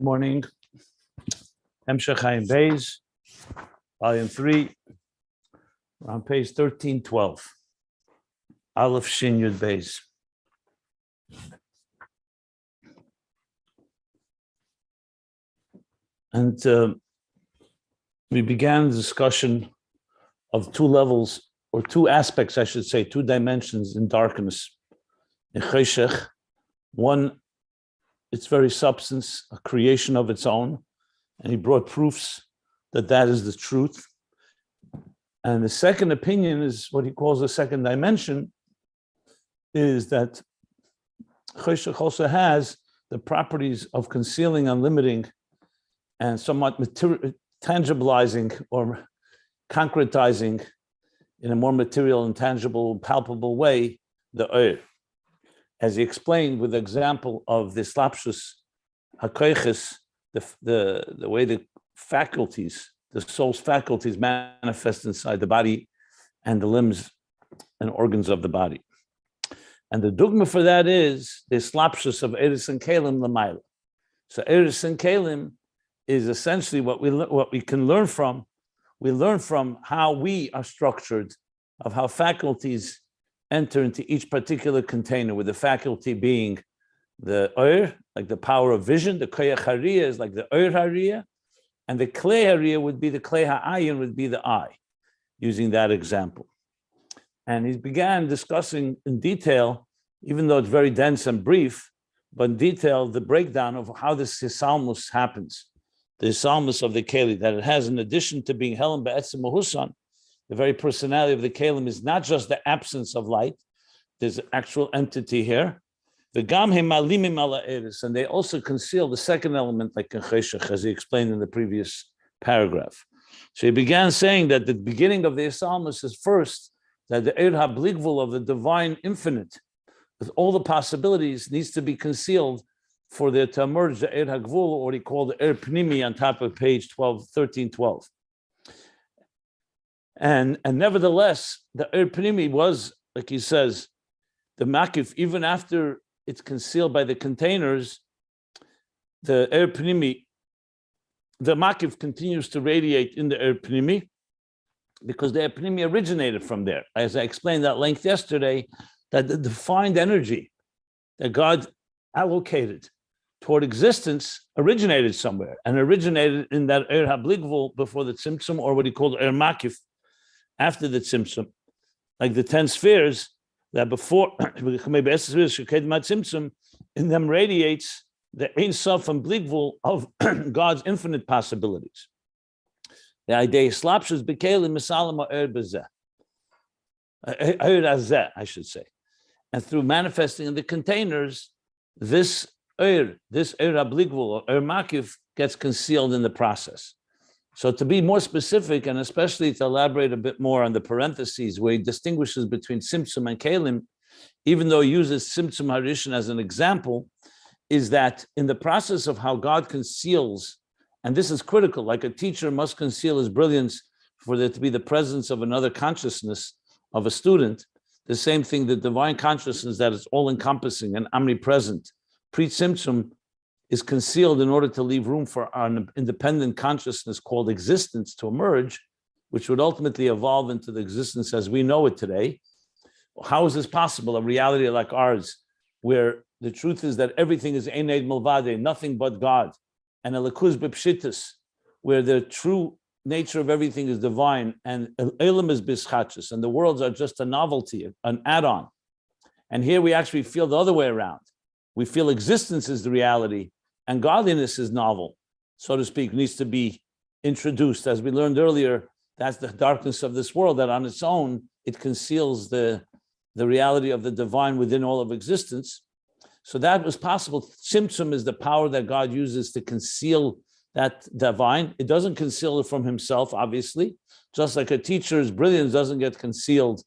Morning. Ayin Beis, Volume 3, we're on page 1312. Aleph Shin Yud Beis. And we began the discussion of two levels, or two aspects, I should say, two dimensions in darkness. In Cheshech, one, its very substance, a creation of its own, and he brought proofs that that is the truth. And the second opinion is what he calls the second dimension, is that Cheshech also has the properties of concealing and limiting and somewhat tangibilizing or concretizing in a more material and tangible, palpable way, the Oir. As he explained with the example of the slapshus hakoiches, the way the faculties, the soul's faculties manifest inside the body and the limbs and organs of the body. And the dogma for that is the slapshus of Eris and Kalim Lamaila. So Eris and Kalim is essentially what we can learn from. We learn from how we are structured, of how faculties enter into each particular container, with the faculty being the Oir, like the power of vision, the Koyach Hariyah is like the Oir Hariyah, and the Klei Hariyah would be the Klei Ha'ayin, would be the eye, using that example. And he began discussing in detail, even though it's very dense and brief, but in detail, the breakdown of how this Hisalmus happens, the Hisalmus of the Keli, that it has, in addition to being Helen Be'etzim Mahusan, the very personality of the Kalim is not just the absence of light. There's an actual entity here. And they also conceal the second element, like in Cheshech, as he explained in the previous paragraph. So he began saying that the beginning of the Hisalmus is first, that the Eir HaBligvul of the divine infinite, with all the possibilities, needs to be concealed for there to emerge the Eir HaGvul, or what he called the Eir Pnimi, on top of page 1312. And nevertheless, the Eir Pnimi was, like he says, the makif, even after it's concealed by the containers, the Eir Pnimi, the makif continues to radiate in the Eir Pnimi, because the Eir Pnimi originated from there. As I explained at length yesterday, that the defined energy that God allocated toward existence originated somewhere, and originated in that Eir HaBligvul before the Tzimtzum, or what he called Eir Makif, after the Tzimtzum, like the 10 spheres that before, in them radiates the Ein Sof and Bligvul of God's infinite possibilities. The idea slapshus bekeli misalama Eir Bezeh, Eir Azeh, I should say. And through manifesting in the containers, this Eir HaBligvul, or Eir Makif, gets concealed in the process. So to be more specific, and especially to elaborate a bit more on the parentheses where he distinguishes between Tzimtzum and Kalim, even though he uses Tzimtzum Harishan as an example, is that in the process of how God conceals, and this is critical, like a teacher must conceal his brilliance for there to be the presence of another consciousness of a student, the same thing, the divine consciousness that is all-encompassing and omnipresent, pre-Tzimtzum, is concealed in order to leave room for an independent consciousness called existence to emerge, which would ultimately evolve into the existence as we know it today. How is this possible? A reality like ours, where the truth is that everything is Eined Milvade, nothing but God, and Elokuz B'Pshitus, where the true nature of everything is divine, and Elam is B'Schachus, and the worlds are just a novelty, an add-on. And here we actually feel the other way around. We feel existence is the reality, and godliness is novel, so to speak, needs to be introduced. As we learned earlier, that's the darkness of this world, that on its own, it conceals the reality of the divine within all of existence. So that was possible. Tzimtzum is the power that God uses to conceal that divine. It doesn't conceal it from himself, obviously, just like a teacher's brilliance doesn't get concealed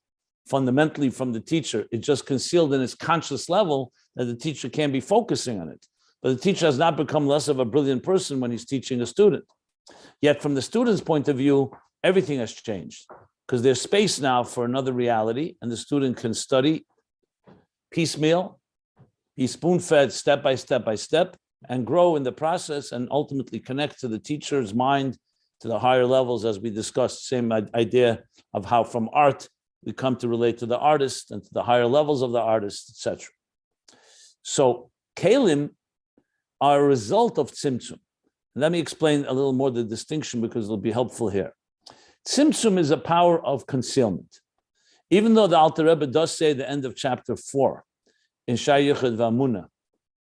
fundamentally from the teacher. It's just concealed in its conscious level that the teacher can't be focusing on it. But the teacher has not become less of a brilliant person when he's teaching a student. Yet from the student's point of view, everything has changed, because there's space now for another reality, and the student can study piecemeal, be spoon-fed step by step by step, and grow in the process and ultimately connect to the teacher's mind, to the higher levels, as we discussed, same idea of how from art we come to relate to the artist and to the higher levels of the artist, etc. So kelim are a result of tzimtzum. Let me explain a little more the distinction because it'll be helpful here. Tzimtzum is a power of concealment. Even though the Alter Rebbe does say at the end of chapter 4, in Shiur V'Amuna,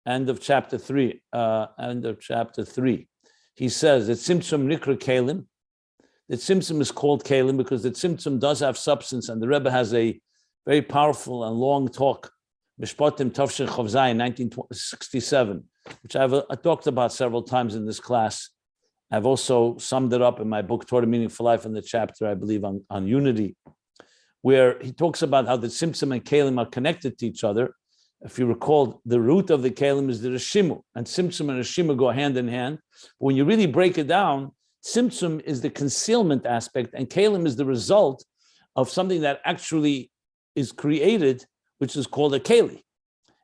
end of chapter 3, he says that tzimtzum nikra kelim, that tzimtzum is called kelim because the tzimtzum does have substance, and the Rebbe has a very powerful and long talk, Mishpatim Tavshin Chav Zayin, 1967, which I've talked about several times in this class. I've also summed it up in my book, Torah Meaningful Life, in the chapter, I believe, on unity, where he talks about how the tzimtzum and kelim are connected to each other. If you recall, the root of the kelim is the reshimu, and tzimtzum and reshimu go hand in hand. But when you really break it down, tzimtzum is the concealment aspect, and kelim is the result of something that actually is created, which is called a keli.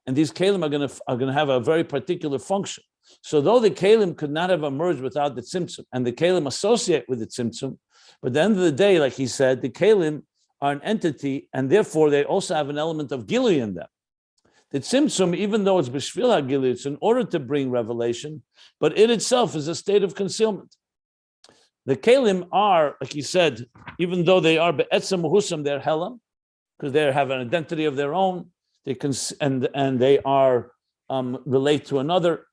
And these kelim are going to have a very particular function. So though the kelim could not have emerged without the tzimtzum, and the kelim associate with the tzimtzum, but at the end of the day, like he said, the kelim are an entity, and therefore they also have an element of gilui in them. The tzimtzum, even though it's b'shvil ha'gilui, it's in order to bring revelation, but it itself is a state of concealment. The kelim are, like he said, even though they are be'etzem uhusam, they're helam, because they have an identity of their own. They can and they are relate to another,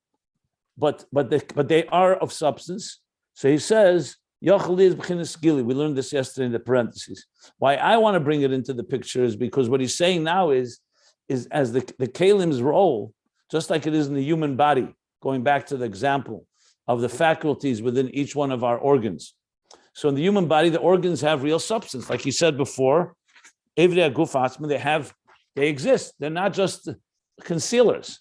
but they are of substance. So he says, we learned this yesterday in the parentheses. Why I want to bring it into the picture is because what he's saying now is as the kelim's role, just like it is in the human body, going back to the example of the faculties within each one of our organs. So in the human body, the organs have real substance. Like he said before, they exist. They're not just concealers,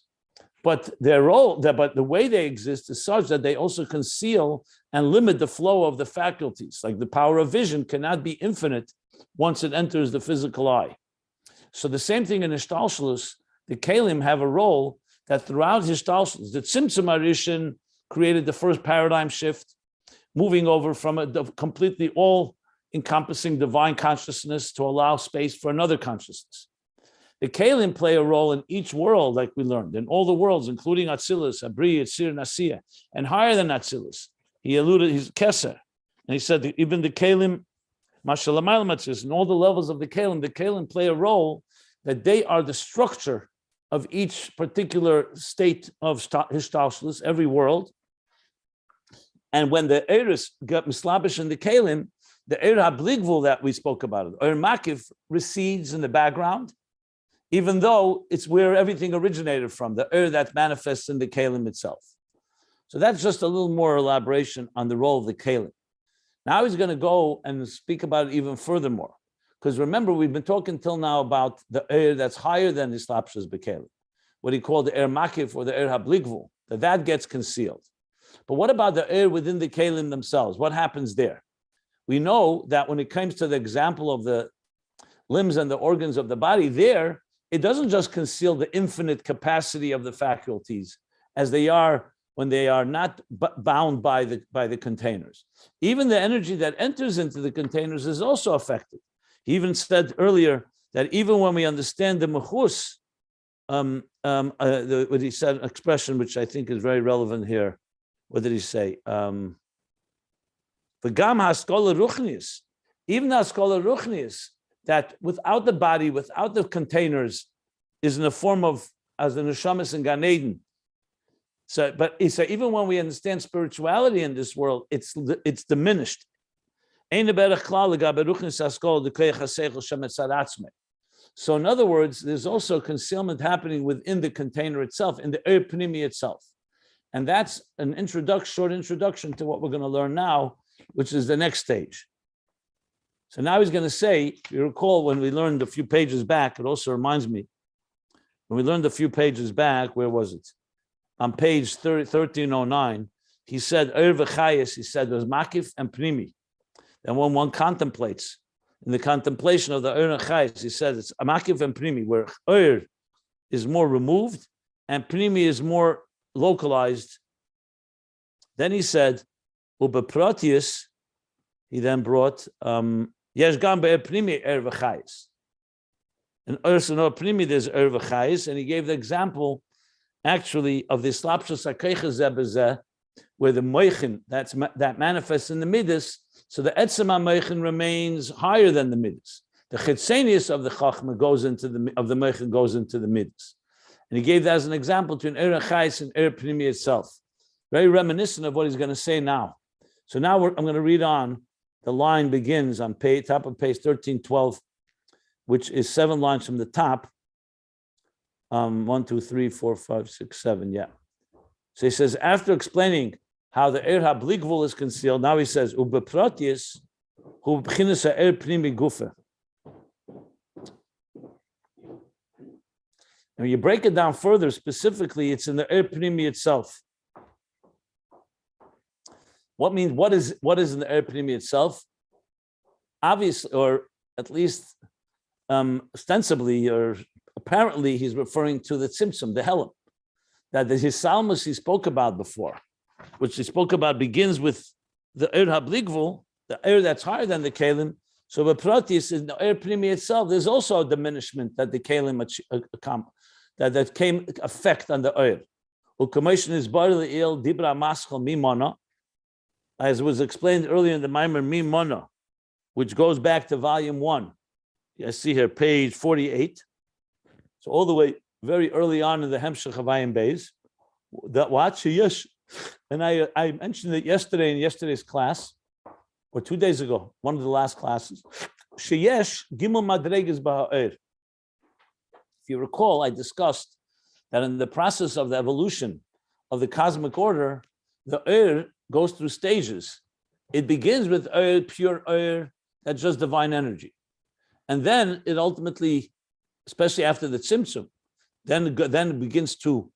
but their role, but the way they exist is such that they also conceal and limit the flow of the faculties. Like the power of vision cannot be infinite once it enters the physical eye. So the same thing in Hishtalshelus, the kelim have a role that throughout Hishtalshelus, the Tzimtzum Arishin created the first paradigm shift, moving over from a completely all-encompassing divine consciousness to allow space for another consciousness. The kelim play a role in each world, like we learned, in all the worlds, including Atzilus, Abri, Yitzir, Nasiya, and higher than Atzilus. He alluded, he's Kesser, and he said that even the kelim, Mashalamaylam Atzilus, in all the levels of the kelim play a role that they are the structure of each particular state of Hishtalshelus, every world. And when the Eris got mislabish in the kelim, the Eir HaBligvul that we spoke about, Eir Makiv, recedes in the background, even though it's where everything originated from, the Eir that manifests in the kelim itself. So that's just a little more elaboration on the role of the kelim. Now he's going to go and speak about it even furthermore. Because remember, we've been talking till now about the Eir that's higher than Islapshas Bekelim, what he called the Eir Makif or the Eir HaBligvul, that gets concealed. But what about the Eir within the Kelim themselves? What happens there? We know that when it comes to the example of the limbs and the organs of the body, there, it doesn't just conceal the infinite capacity of the faculties as they are when they are not bound by the containers. Even the energy that enters into the containers is also affected. He even said earlier that even when we understand the mechus, what he said, an expression which I think is very relevant here. What did he say? The gam haskola ruchnius, even the haskola ruchnius, that without the body, without the containers, is in the form of as the neshamas in Gan Eden. So, but he said even when we understand spirituality in this world, it's diminished. So in other words, there's also concealment happening within the container itself, in the Epidemio itself. And that's an short introduction to what we're going to learn now, which is the next stage. So now he's going to say, if you recall when we learned a few pages back, it also reminds me, when we learned a few pages back, where was it? On page 1309, he said, he said, there's Makif and Pnimi. And when one contemplates, in the contemplation of the Eir Chayes, he says it's Makif and Pnimi, where Eir is more removed and Pnimi is more localized. Then he said, Uba Proteus, he then brought Yesh Gam Be'er Primi Er V'chayis. In Ursanor Primi, there's Er V'chayis, and he gave the example actually of the Slapshus HaKeicha Zebezeh, where the Moichin, that manifests in the Midas, so the Etzem HaMoichin remains higher than the Midas. The Chitzenius of the Chachma goes into the Moichin goes into the Midas. And he gave that as an example to an Er V'chayis and Er Primi itself. Very reminiscent of what he's going to say now. So now I'm going to read on. The line begins on top of page 1312, which is 7 lines from the top. 1, 2, 3, 4, 5, 6, 7. Yeah. So he says, after explaining how the Er HaBligvul is concealed, now he says, Ube Proteus, hu b'chinas ha'er primi gufa. And when you break it down further, specifically, it's in the Er Primi itself. What is in the Er Primi itself? Obviously, or at least ostensibly, or apparently, he's referring to the Tzimtzum, the Helam, that the Hisalmus he spoke about before, which he spoke about begins with the Er HaBligvul, the Er that's higher than the Kalim. So the Proteus in the Er Primi itself, there's also a diminishment that the Kalim that came effect on the Er. U'kamoshin is barli il dibra maschal mimana, as was explained earlier in the Maimer Mimona, which goes back to volume 1. I see here, page 48. So all the way very early on in the Hemshech of Ayin Beis, that what? Yes. And I mentioned it yesterday in yesterday's class, or 2 days ago, one of the last classes. Sheyesh gimel madreges ba'ha'er. If you recall, I discussed that in the process of the evolution of the cosmic order, the goes through stages. It begins with pure that's just divine energy. And then it ultimately, especially after the Tzimtzum, then it begins to,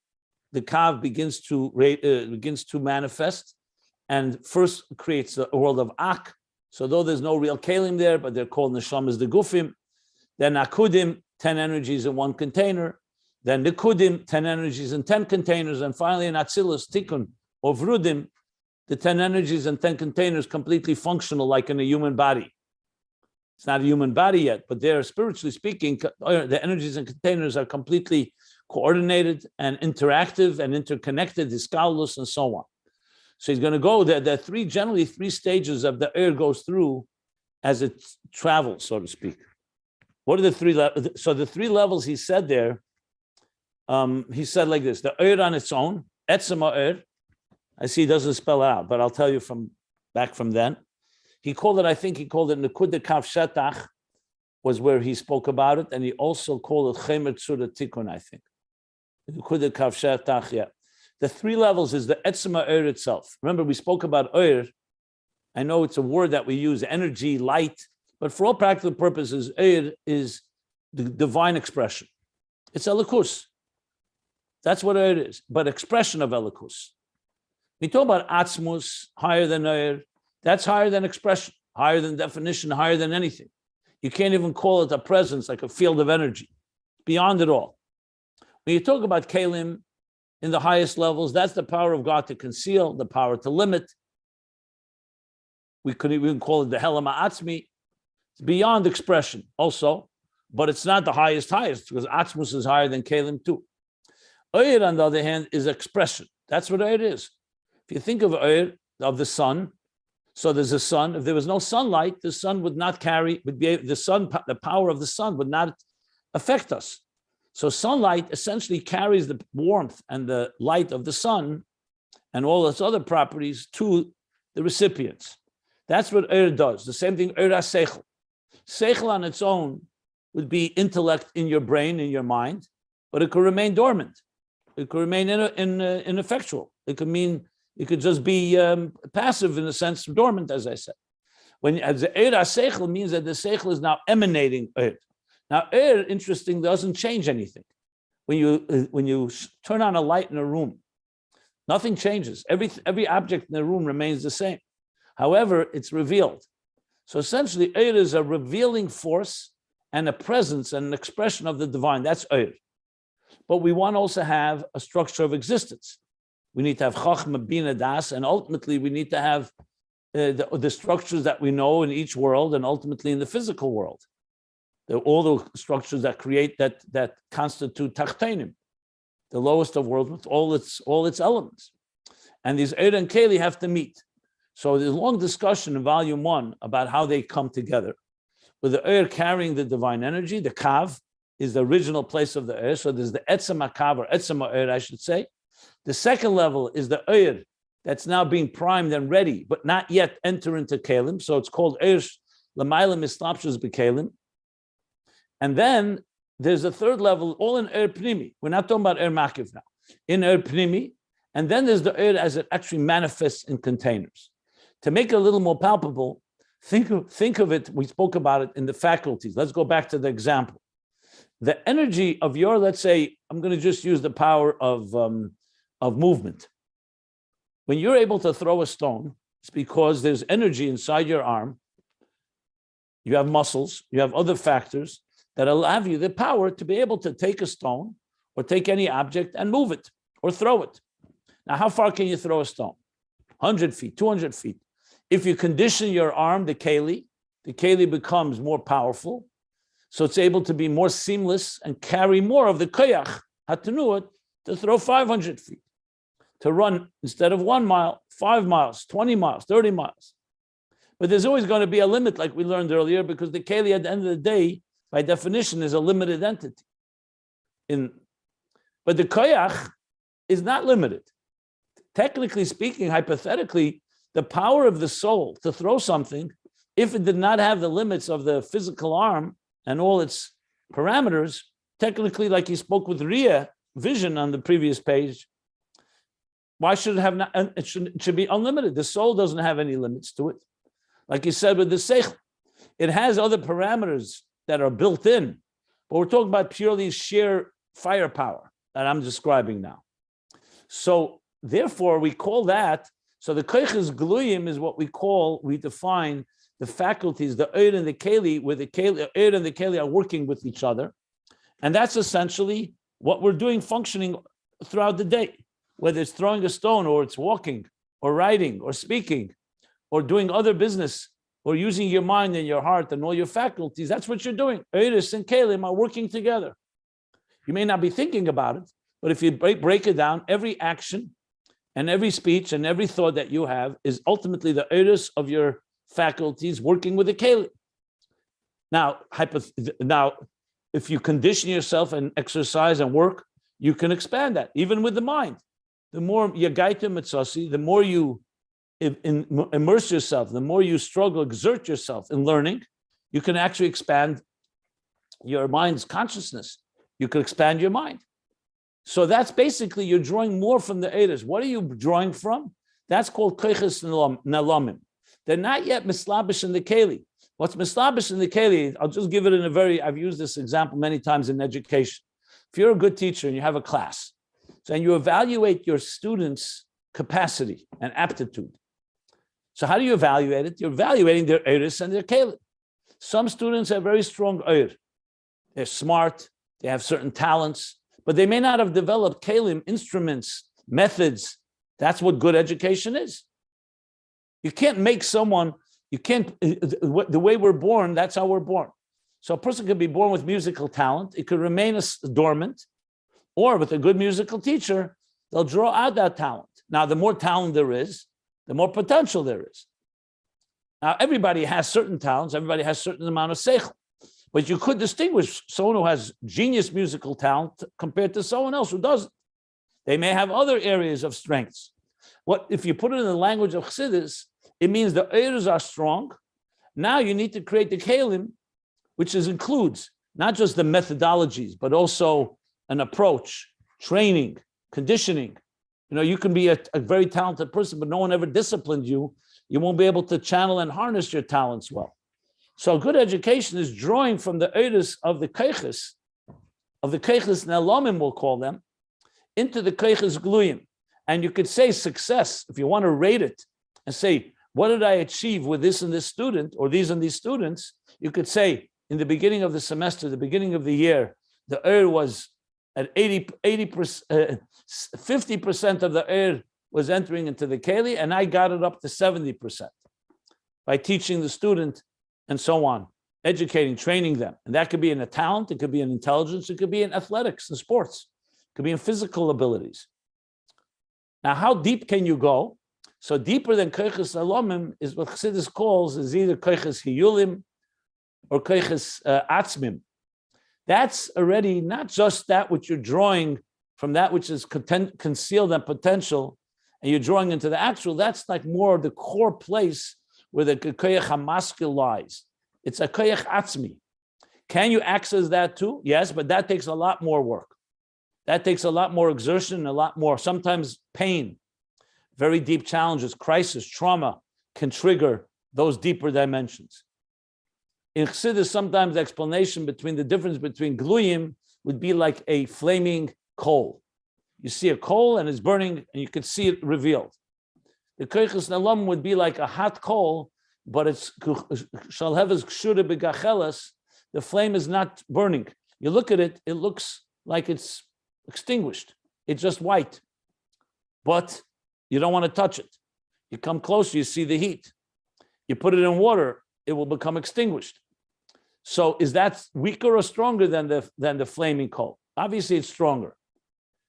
the Kav begins to manifest, and first creates a world of Ak. So though there's no real Kalim there, but they're called Neshamas the Gufim. Then Akudim, 10 energies in one container. Then Nikudim, 10 energies in 10 containers. And finally in Atzilus, Tikkun, or Vrudim, the 10 energies and 10 containers completely functional like in a human body. It's not a human body yet, but they're, spiritually speaking, the energies and containers are completely coordinated and interactive and interconnected, discalus and so on. So he's going to go, there are generally three stages of the air goes through as it travels, so to speak. What are the three levels? So the 3 levels he said there, he said like this: the air on its own, etzema air. I see he doesn't spell it out, but I'll tell you from then. He called it Nekud Kav Shetach, was where he spoke about it, and he also called it Chemer Tzura Tikkun, I think. Nekud Kav Shetach, yeah. The 3 levels is the Etzema Eir itself. Remember, we spoke about Eir. I know it's a word that we use, energy, light, but for all practical purposes, Eir is the divine expression. It's Elikus. That's what Eir is, but expression of Elikus. We talk about Atzmus, higher than Eir. That's higher than expression, higher than definition, higher than anything. You can't even call it a presence, like a field of energy. Beyond it all. When you talk about Kalim in the highest levels, that's the power of God to conceal, the power to limit. We could even call it the Helam Ha'atzmi. It's beyond expression also, but it's not the highest, because Atzmus is higher than Kalim too. Oyer, on the other hand, is expression. That's what Oyer is. If you think of Oyer, of the sun, so there's a sun. If there was no sunlight, the sun would not the power of the sun would not affect us. So sunlight essentially carries the warmth and the light of the sun and all its other properties to the recipients. That's what Eir does. The same thing, Eir HaSeichel. Seichel on its own would be intellect in your brain, in your mind, but it could remain dormant. It could remain ineffectual. It could just be passive in a sense, dormant, as I said. As the Eir HaSeichel means that the Seichel is now emanating Eir. Now, Eir, interesting, doesn't change anything. When you turn on a light in a room, nothing changes. Every object in the room remains the same. However, it's revealed. So essentially, Eir is a revealing force and a presence and an expression of the divine. That's Eir. But we want to also have a structure of existence. we need to have Chachma, Bina, Das, and ultimately we need to have the structures that we know in each world and ultimately in the physical world. All the structures that create, that constitute Tachtenim, the lowest of worlds with all its elements. And these Eir and Keli have to meet. So there's a long discussion in volume 1 about how they come together. With the Eir carrying the divine energy, the Kav is the original place of the Eir. So there's the Etzem HaKav, or Etzem HaEir, I should say. The second level is the Eir that's now being primed and ready, but not yet enter into Kelim. So it's called Eir L'mayla Mislapshus B'Kelim. And then there's a third level, all in Eir Pnimi. We're not talking about Eir Makiv now. In Eir Pnimi, and then there's the Eir as it actually manifests in containers. To make it a little more palpable, think of it, we spoke about it in the faculties. Let's go back to the example. The energy of your, let's say, I'm going to just use the power of movement. When you're able to throw a stone, it's because there's energy inside your arm. You have muscles, you have other factors that allow you the power to be able to take a stone or take any object and move it or throw it. Now, how far can you throw a stone? 100 feet, 200 feet. If you condition your arm, the keli becomes more powerful, so it's able to be more seamless and carry more of the koyach, hatanuot, to throw 500 feet, to run instead of 1 mile, 5 miles, 20 miles, 30 miles. But there's always going to be a limit, like we learned earlier, because the keli at the end of the day, by definition, is a limited entity. But the koyach is not limited. Technically speaking, hypothetically, the power of the soul to throw something, if it did not have the limits of the physical arm and all its parameters, technically, like he spoke with Ria, vision on the previous page, why should it have not? It should be unlimited. The soul doesn't have any limits to it. Like he said with the seichel, it has other parameters that are built in, but we're talking about purely sheer firepower that I'm describing now. So therefore, we call that, so the Creatures Gloom is what we define the faculties, the Eir and the Keli, where the Eir and the Keli are working with each other. And that's essentially what we're doing, functioning throughout the day, whether it's throwing a stone or it's walking or writing or speaking or doing other business or using your mind and your heart and all your faculties. That's what you're doing. Eiris and Kelim are working together. You may not be thinking about it, but if you break it down, every action and every speech and every thought that you have is ultimately the Eiris of your faculties working with the Kelim. Now, if you condition yourself and exercise and work, you can expand that, even with the mind. The more you gaita mitzasi, the more you immerse yourself, the more you struggle, exert yourself in learning, you can actually expand your mind's consciousness. You can expand your mind. So that's basically, you're drawing more from the Eiris. What are you drawing from? That's called koiches nalamim. They're not yet mislabish in the keli. What's mislabish in the keli, I'll just give it in I've used this example many times in education. If you're a good teacher and you have a class, and you evaluate your students' capacity and aptitude. So how do you evaluate it? You're evaluating their Eiris and their Kelim. Some students have very strong Eir. They're smart, they have certain talents, but they may not have developed Kelim, instruments, methods. That's what good education is. You can't make someone, the way we're born, that's how we're born. So a person could be born with musical talent, it could remain dormant, or with a good musical teacher, they'll draw out that talent. Now, the more talent there is, the more potential there is. Now, everybody has certain talents, everybody has a certain amount of seichel, but you could distinguish someone who has genius musical talent compared to someone else who doesn't. They may have other areas of strengths. What if you put it in the language of Chassidus, it means the Eiros are strong. Now you need to create the Kelim, which includes not just the methodologies, but also an approach, training, conditioning. You know, you can be a very talented person, but no one ever disciplined you. You won't be able to channel and harness your talents well. So good education is drawing from the Eiros of the Keiches Ne'elamim, we'll call them, into the Creatures Gloom. And you could say success, if you want to rate it and say, what did I achieve with this and this student or these and these students? You could say in the beginning of the semester, the beginning of the year, the Eir was at 50% of the air was entering into the keli, and I got it up to 70% by teaching the student and so on, educating, training them. And that could be in a talent, it could be in intelligence, it could be in athletics and sports, it could be in physical abilities. Now, how deep can you go? So deeper than koiches alomim is what Chassidus calls is either koiches hiyulim or koiches atzmim. That's already not just that which you're drawing from that which is concealed and potential, and you're drawing into the actual. That's like more the core place where the koyach hamaskil lies. It's a koyach atzmi. Can you access that too? Yes, but that takes a lot more work. That takes a lot more exertion, a lot more, sometimes pain. Very deep challenges, crisis, trauma can trigger those deeper dimensions. In Chassidus, sometimes the explanation between the difference between gluyim would be like a flaming coal. You see a coal and it's burning and you can see it revealed. The koiches nalam would be like a hot coal, but it's shalheves kshuda begachelas. The flame is not burning. You look at it, it looks like it's extinguished. It's just white, but you don't want to touch it. You come closer, you see the heat. You put it in water, it will become extinguished. So is that weaker or stronger than the flaming coal? Obviously, it's stronger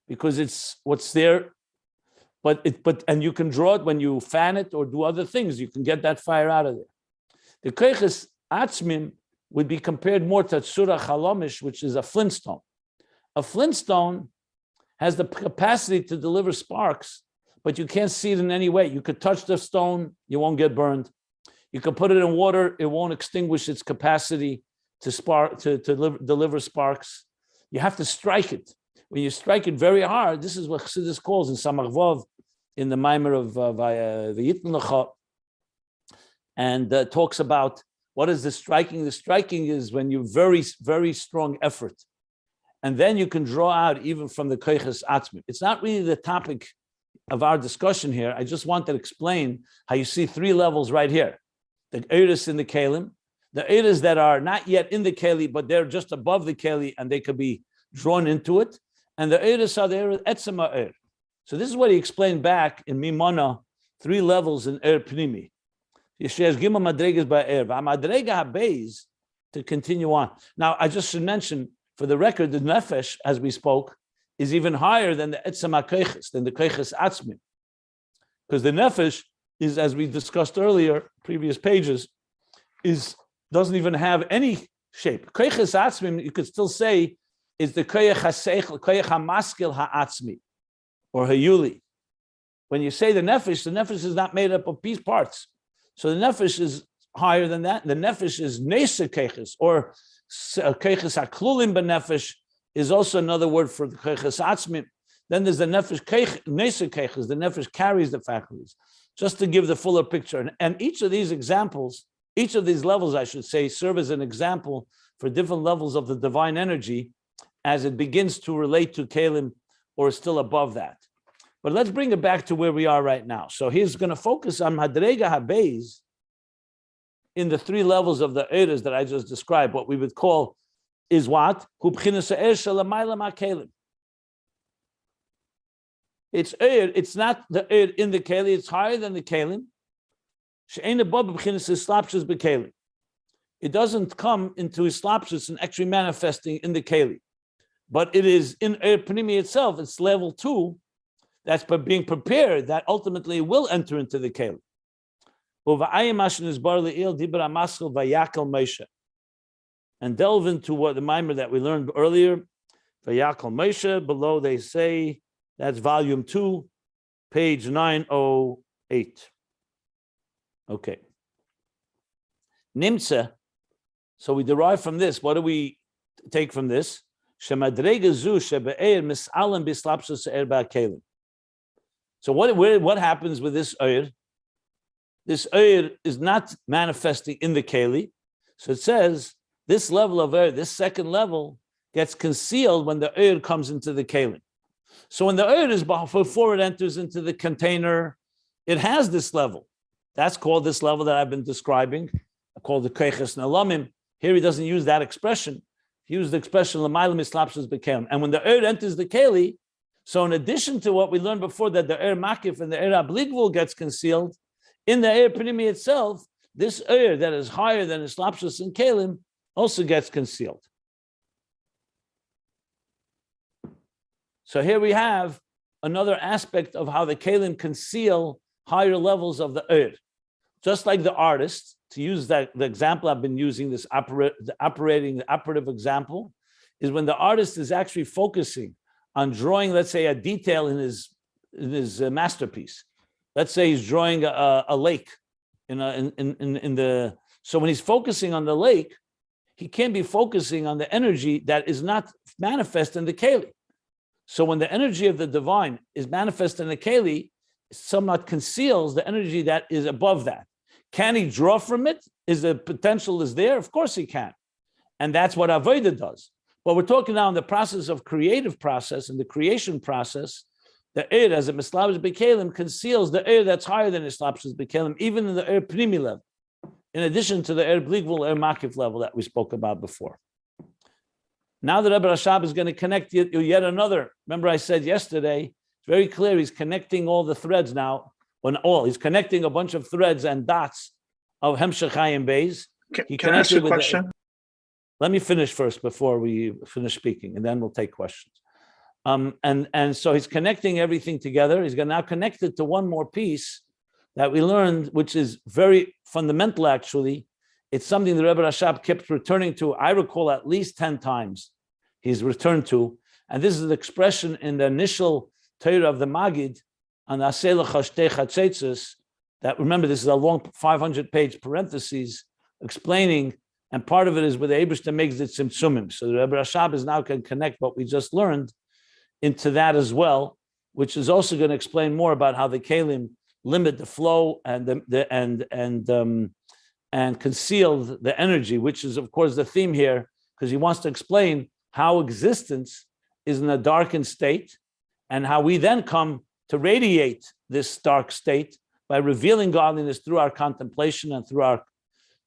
because it's what's there. But you can draw it when you fan it or do other things. You can get that fire out of there. The koiches atzmim would be compared more to tzura chalomish, which is a flintstone. A flintstone has the capacity to deliver sparks, but you can't see it in any way. You could touch the stone, you won't get burned. You can put it in water, it won't extinguish its capacity to deliver sparks. You have to strike it. When you strike it very hard, this is what Chassidus calls in Samach Vav, in the Maimer of V'yitn Lecha, and talks about what is the striking. The striking is when you very, very strong effort. And then you can draw out even from the koiches atzmim. It's not really the topic of our discussion here. I just want to explain how you see three levels right here. The eiris in the kelim, the eiris that are not yet in the keli, but they're just above the keli and they could be drawn into it. And the eiris are there etzema eir. So this is what he explained back in Mimona, three levels in eir pnimi. Yeshesh gimel madregas by eir. V'amadrega habeis, to continue on. Now, I just should mention, for the record, the Nephesh, as we spoke, is even higher than the etzema koiches, than the koiches atzmim. Because the Nephesh is, as we discussed earlier, previous pages, doesn't even have any shape. Koiches atzmim, you could still say, is the koyach haseichel, koyach hamaskil ha'atzmi, or hayuli. When you say the Nephesh is not made up of piece parts. So the Nephesh is higher than that. The Nephesh is nesa koiches, or koiches haklulim benefesh is also another word for the koiches atzmim. Then there's the Nephesh nesa koiches. The Nephesh carries the faculties. Just to give the fuller picture. And each of these examples, each of these levels, I should say, serve as an example for different levels of the divine energy as it begins to relate to Kalim or is still above that. But let's bring it back to where we are right now. So he's going to focus on Madrega Habeis in the three levels of the eras that I just described. What we would call is what? It's eir, it's not the eir in the keli, it's higher than the kelim. It doesn't come into islapshus and actually manifesting in the keli. But it is in eir pnimi itself, it's level 2, that's by being prepared, that ultimately will enter into the keli. And delve into what the mimer that we learned earlier, Vayakal Moshe, below they say, that's volume 2, page 908. Okay. Nimtza, so we derive from this, what do we take from this? So what happens with this eir? This eir is not manifesting in the keli. So it says, this level of eir, this second level, gets concealed when the eir comes into the keli. So when the eir is before it enters into the container, it has this level. That's called this level that I've been describing, called the koiches nalamim. Here he doesn't use that expression. he used the expression l'mayla mislapshus b'kelim. And when the enters the keli, so in addition to what we learned before, that the makif and the oblique gets concealed, in the epidemio itself, this that is higher than islapshus and kelim also gets concealed. So here we have another aspect of how the kelim conceal higher levels of the just like the artist. To use the example I've been using, the operative example, is when the artist is actually focusing on drawing, let's say, a detail in his masterpiece. Let's say he's drawing a lake so when he's focusing on the lake, he can't be focusing on the energy that is not manifest in the keli. So when the energy of the divine is manifest in the keli, somewhat conceals the energy that is above that. Can he draw from it? Is the potential is there? Of course he can. And that's what Avodah does. But we're talking now in the process of creative process and the creation process. The as a mislapshus b'kelim conceals the that's higher than mislapshus b'kelim, even in the pnimi level, in addition to the bligvul makif level that we spoke about before. Now the Rebbe Rashab is going to connect yet another. Remember I said yesterday, it's very clear he's connecting all the threads now. He's connecting a bunch of threads and dots of Hemshech Ayin Beis. Can I ask you a question? Let me finish first before we finish speaking, and then we'll take questions. And so he's connecting everything together. He's going to now connect it to one more piece that we learned, which is very fundamental, actually. It's something the Rebbe Rashab kept returning to. I recall at least 10 times he's returned to. And this is the expression in the initial Torah of the Magid, on Aseh L'Chashtei Chatzetzes, that, remember, this is a long 500-page parentheses explaining, and part of it is where the Eibishter makes the tzimtzumim. So the Rebbe Rashab is now can connect what we just learned into that as well, which is also going to explain more about how the kelim limit the flow and conceal the energy, which is, of course, the theme here, because he wants to explain how existence is in a darkened state and how we then come to radiate this dark state by revealing godliness through our contemplation and through our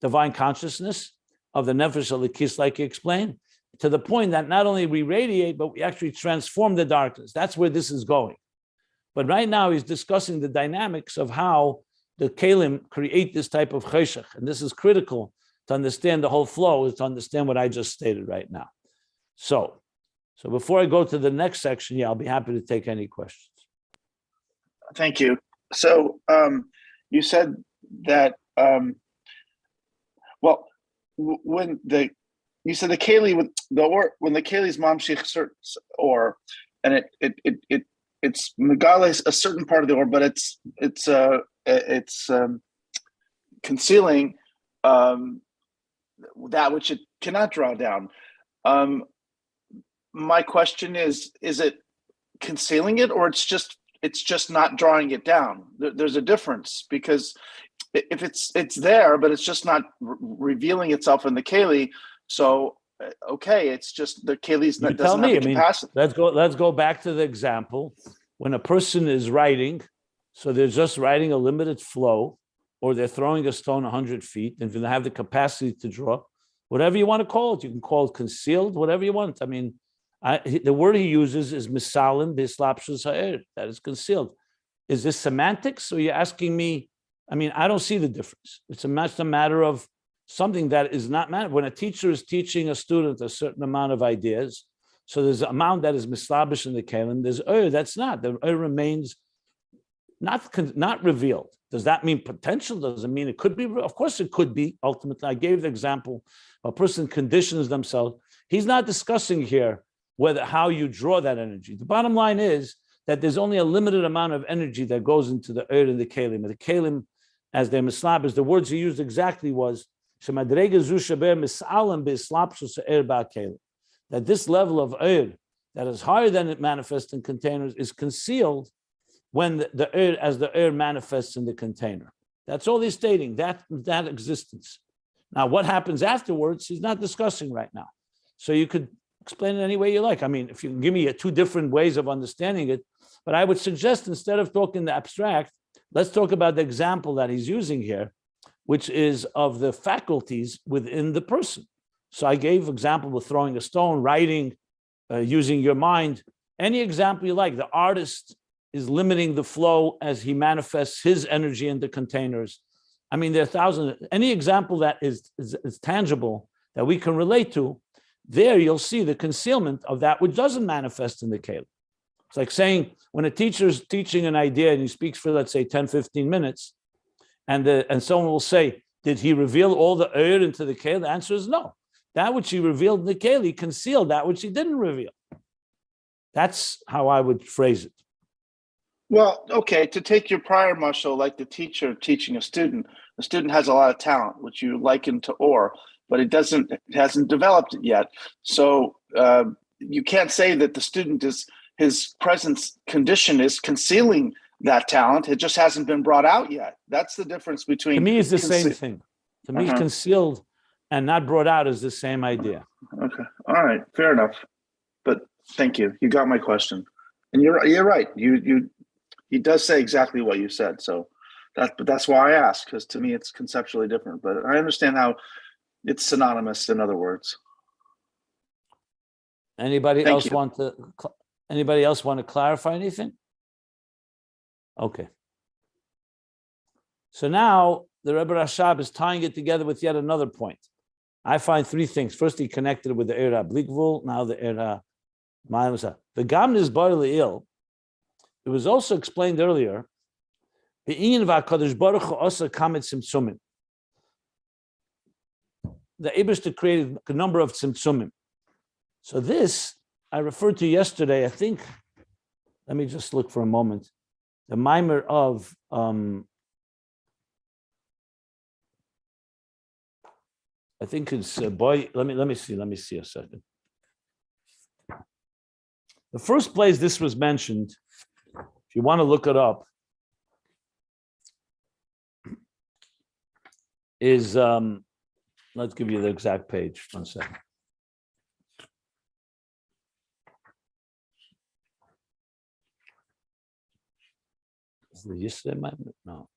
divine consciousness of the Nephesh Elikis, like he explained, to the point that not only we radiate, but we actually transform the darkness. That's where this is going. But right now he's discussing the dynamics of how the kelim create this type of cheshech. And this is critical to understand the whole flow, is to understand what I just stated right now. So before I go to the next section, I'll be happy to take any questions. Thank you. So you said that, you said the keli with the or, when the keli's mamshich or, and it's megales a certain part of the or, but it's concealing that which it cannot draw down. My question is it concealing it, or it's just not drawing it down? There's a difference, because if it's there, but it's just not revealing itself in the keli. So okay, it's just the keli's that doesn't have the capacity. Let's go back to the example when a person is writing. So they're just writing a limited flow, or they're throwing a stone 100 feet, and if they have the capacity to draw, whatever you want to call it, you can call it concealed, whatever you want. I mean, the word he uses is misalim b'slapshus ha'er, that is concealed. Is this semantics? Or you're asking me? I mean, I don't see the difference. It's a matter of something that is not matter. When a teacher is teaching a student a certain amount of ideas, so there's an amount that is mislabish in the kelim, there's that's not. The remains not revealed. Does that mean potential? Does it mean it could be? Of course it could be. Ultimately, I gave the example, a person conditions themselves. He's not discussing here how you draw that energy. The bottom line is that there's only a limited amount of energy that goes into the and the kelim. The kelim, as they're mislabish, the words he used exactly was that this level of that is higher than it manifests in containers is concealed when the manifests in the container. That's all he's stating, that existence. Now, what happens afterwards, he's not discussing right now. So you could explain it any way you like. I mean, if you can give me two different ways of understanding it, but I would suggest, instead of talking the abstract, let's talk about the example that he's using here, which is of the faculties within the person. So I gave example with throwing a stone, writing, using your mind, any example you like. The artist is limiting the flow as he manifests his energy into containers. I mean, there are thousands. Any example that is tangible that we can relate to, there you'll see the concealment of that which doesn't manifest in the Keli. It's like saying when a teacher's teaching an idea and he speaks for, let's say, 10, 15 minutes, and someone will say, did he reveal all the into the Keli? The answer is no. That which he revealed in the Keli concealed that which he didn't reveal. That's how I would phrase it. Well, okay, to take your prior mashal, like the teacher teaching a student has a lot of talent, which you liken to ore, but it hasn't developed it yet. So you can't say that the student his present condition is concealing that talent. It just hasn't been brought out yet. That's the difference between. To me, it's the same thing. To me, concealed and not brought out is the same idea. Okay, all right, fair enough. But thank you. You got my question, and you're right. He does say exactly what you said. So that's why I asked, because to me it's conceptually different. But I understand how it's synonymous. In other words. Anybody else want to clarify anything? Okay. So now the Rebbe Rashab is tying it together with yet another point. I find three things. First, he connected it with the Oblique. Now the the Gamnis Bar Le'il. It was also explained earlier. The Eibishter created a number of tzimtzumim. So this I referred to yesterday. I think. Let me just look for a moment. The mimer of I think it's boy. Let me see a second. The first place this was mentioned, if you want to look it up, is let's give you the exact page. 1 second. Is it yesterday? No.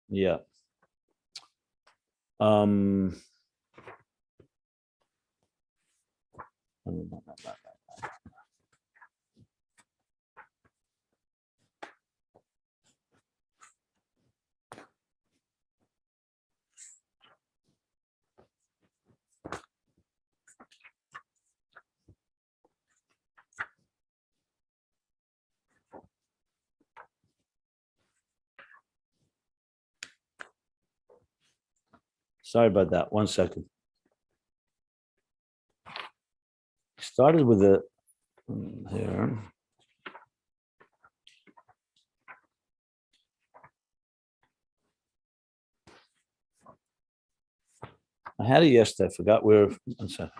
Yeah. Sorry about that. 1 second. Started with the here. I had it yesterday. I forgot where. 1 second.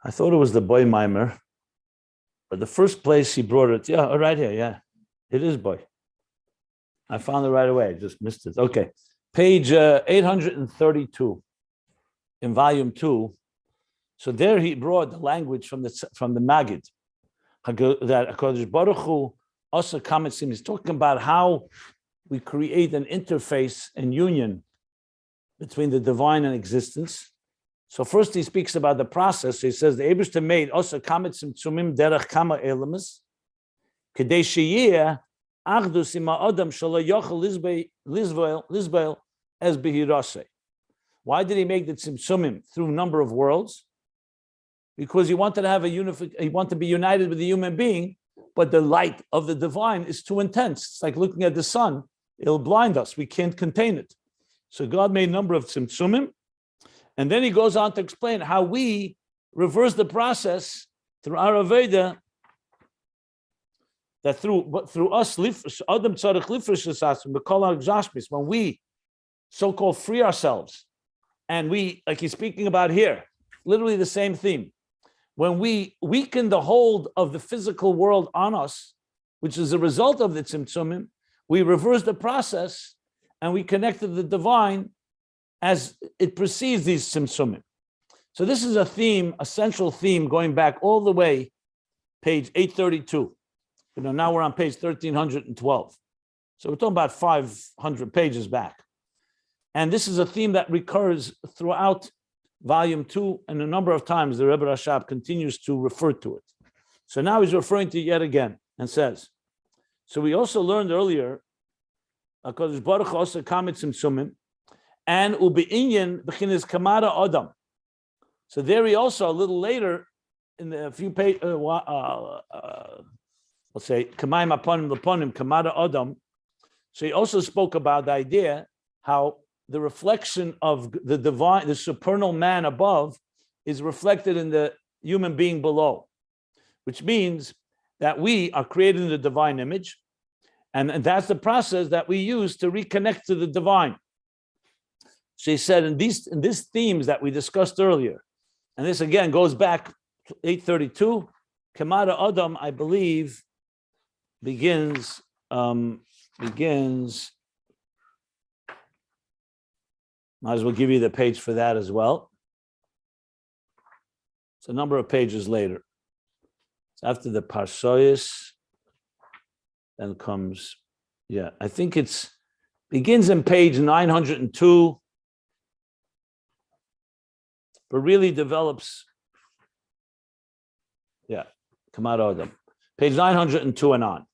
I thought it was the boy mimer, but the first place he brought it, yeah, right here, yeah, it is boy. I found it right away. I just missed it. Okay, page 832 in volume 2. So there he brought the language from the Magid that HaKadosh Baruch Hu also comments in. He's talking about how we create an interface and union between the divine and existence. So first he speaks about the process. He says the Eibishter made also kamet tzimtzumim derech kama elemes kedei sheyeh achdus im ha'adam shelo yochel lizbeil es behiraseh. Why did he make the tzimtzumim through a number of worlds? Because he wanted to have he wanted to be united with the human being, but the light of the divine is too intense. It's like looking at the sun; it'll blind us. We can't contain it. So God made a number of tzimtzumim. And then he goes on to explain how we reverse the process through our Aveda, that through us, Adam tzarich lifresh esasim b'kol ha'gzashmis, when we so-called free ourselves, and we, like he's speaking about here, literally the same theme. When we weaken the hold of the physical world on us, which is a result of the tzimtzumim, we reverse the process and we connect to the divine as it precedes these tzimtzumim. So this is a theme, a central theme going back all the way, page 832. Now we're on page 1312. So we're talking about 500 pages back. And this is a theme that recurs throughout volume 2, and a number of times the Rebbe Rashab continues to refer to it. So now he's referring to it yet again and says, so we also learned earlier, HaKadosh Baruch Hu also kamet tzimtzumim, and ube'inyan b'chinas kamada adam. So there he also, a little later, in the few pages, let's say, kamayim aponim leponim, kamada adam. So he also spoke about the idea how the reflection of the divine, the supernal man above, is reflected in the human being below, which means that we are created in the divine image, and that's the process that we use to reconnect to the divine. So he said in these themes that we discussed earlier, and this again goes back to 832, Kamada Adam, I believe, begins. Might as well give you the page for that as well. It's a number of pages later. It's after the Parsois, then comes, I think it's begins in page 902, but really develops, Kamad Adam. Page 902 and on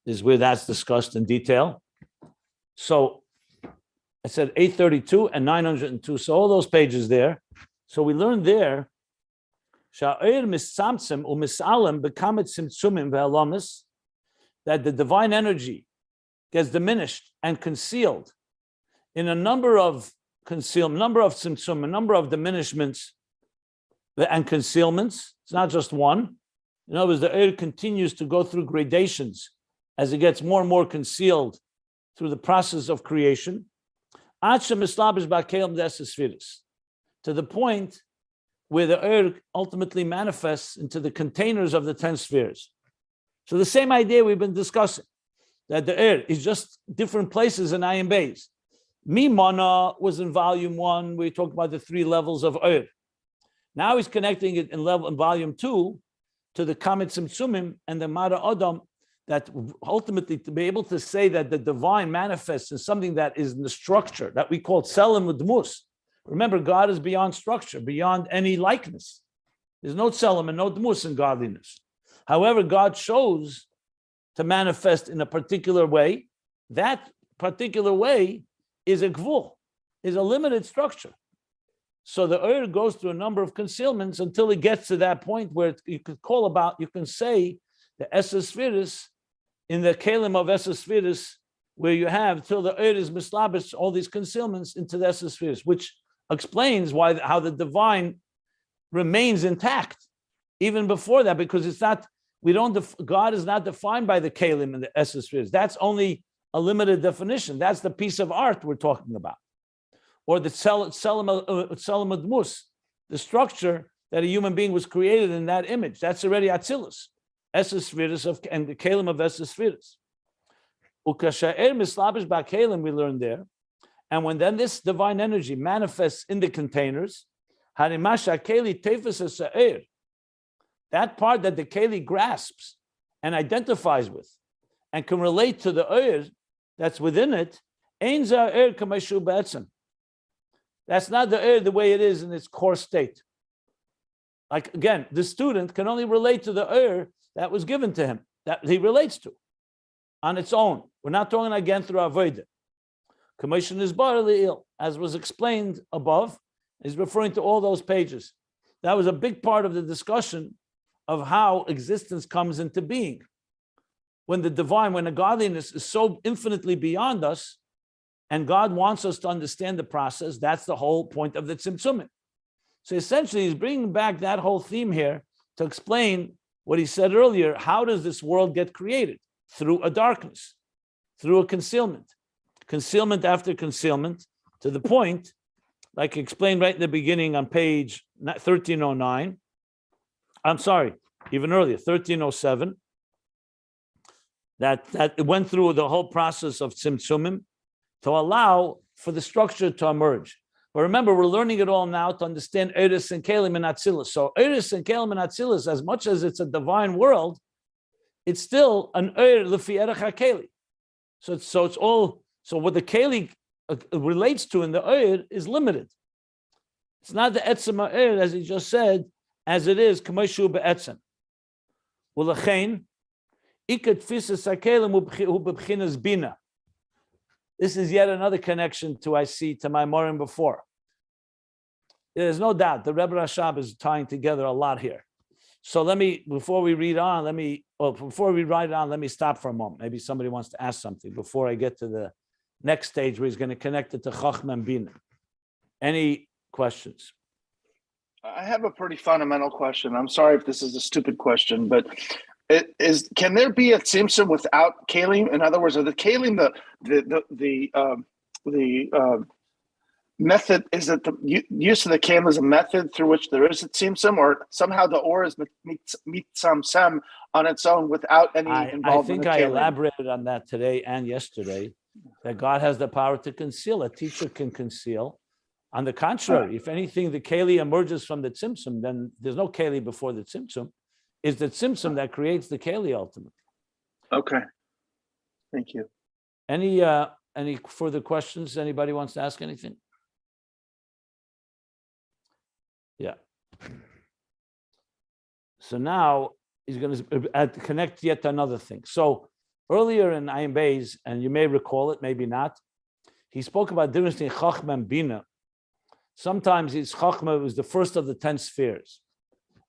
is where that's discussed in detail. So I said 832 and 902. So all those pages there. So we learned there that the divine energy gets diminished and concealed in a number of tzimtzum, a number of diminishments and concealments. It's not just one. In other words, the air continues to go through gradations as it gets more and more concealed through the process of creation. To the point where the earth ultimately manifests into the containers of the 10 spheres. So the same idea we've been discussing, that the earth is just different places in Ayin Beis. Mimana was in volume 1, where he talked about the 3 levels of earth. Now he's connecting it in volume 2 to the Kamet Tzimtzumim and the Mara Adam, that ultimately to be able to say that the divine manifests in something that is in the structure that we call tselem udmus. Remember, God is beyond structure, beyond any likeness. There's no tselem and no dmus in godliness. However, God chose to manifest in a particular way. That particular way is a gvul, is a limited structure. So the earth goes through a number of concealments until it gets to that point where you can say the Esesphiris in the Kalim of Esesphiris, where you have till the earth is mislabish all these concealments into the Esesphiris, which explains how the divine remains intact even before that, because it's not, God is not defined by the Kalim and the Esesphiris. That's only a limited definition. That's the piece of art we're talking about. Or the Tselem Admus, the structure that a human being was created in that image. That's already Atzilus, Esesphiris and the Kalim of Esesphiris. Ukashaer mislabish ba'kelim, we learned there. And when then this divine energy manifests in the containers, harimasha keli tefes ha'se'er, that part that the keli grasps and identifies with and can relate to the eir that's within it, ein za'er kamashu ba'etzem. That's not the eir the way it is in its core state. Like again, the student can only relate to the eir that was given to him, that he relates to on its own. We're not talking again through avodah. Commission is barely ill, as was explained above. He's referring to all those pages. That was a big part of the discussion of how existence comes into being. When the divine, when the godliness is so infinitely beyond us, and God wants us to understand the process, that's the whole point of the tzimtzumim. So essentially, he's bringing back that whole theme here to explain what he said earlier. How does this world get created? Through a darkness, through a concealment after concealment, to the point, like explained right in the beginning on page 1309. I'm sorry, even earlier, 1307. That it went through the whole process of tzimtzumim to allow for the structure to emerge. But remember, we're learning it all now to understand Eris and Kelim and Atzilus. So Eris and Kelim and Atzilus, as much as it's a divine world, it's still an Eir Lefi Erech HaKeli. So it's all, so what the Keli relates to in the Eir is limited. It's not the Etzem Eir, as he just said, as it is, K'moshu Be'etzem. U'lechein, Ikat Fisas HaKelim U'b'bchinas Bina. This is yet another connection to my Morim before. There's no doubt the Rebbe Rashab is tying together a lot here. So before we write it on, let me stop for a moment. Maybe somebody wants to ask something before I get to the next stage where he's going to connect it to Chachma and Bina. Any questions? I have a pretty fundamental question. I'm sorry if this is a stupid question, but can there be a tzimtzum without kalim? In other words, are the kalim the method? Is it the use of the kalim as a method through which there is a tzimtzum, or somehow the or is mitzamsem on its own without any involvement? I think I elaborated on that today and yesterday. That God has the power to conceal. A teacher can conceal. On the contrary, if anything, the keli emerges from the tzimtzum, then there's no keli before the tzimtzum. It's the tzimtzum that creates the keli ultimately. Okay. Thank you. Any further questions? Anybody wants to ask anything? Yeah. So now he's going to connect yet another thing. So earlier in Ayin Beis, and you may recall it, maybe not, he spoke about the difference between Chachma and Bina. Sometimes Chachma was the first of the 10 spheres.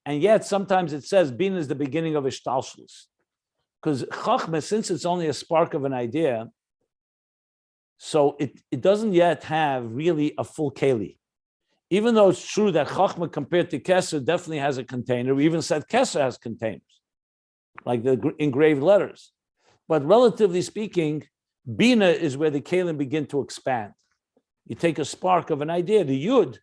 And yet sometimes it says Bina is the beginning of Ishtalshlus. Because Chachma, since it's only a spark of an idea, so it doesn't yet have really a full keli. Even though it's true that Chachma compared to Kesser definitely has a container, we even said Kesser has containers, like the engraved letters. But relatively speaking, Bina is where the kelim begin to expand. You take a spark of an idea, the Yud,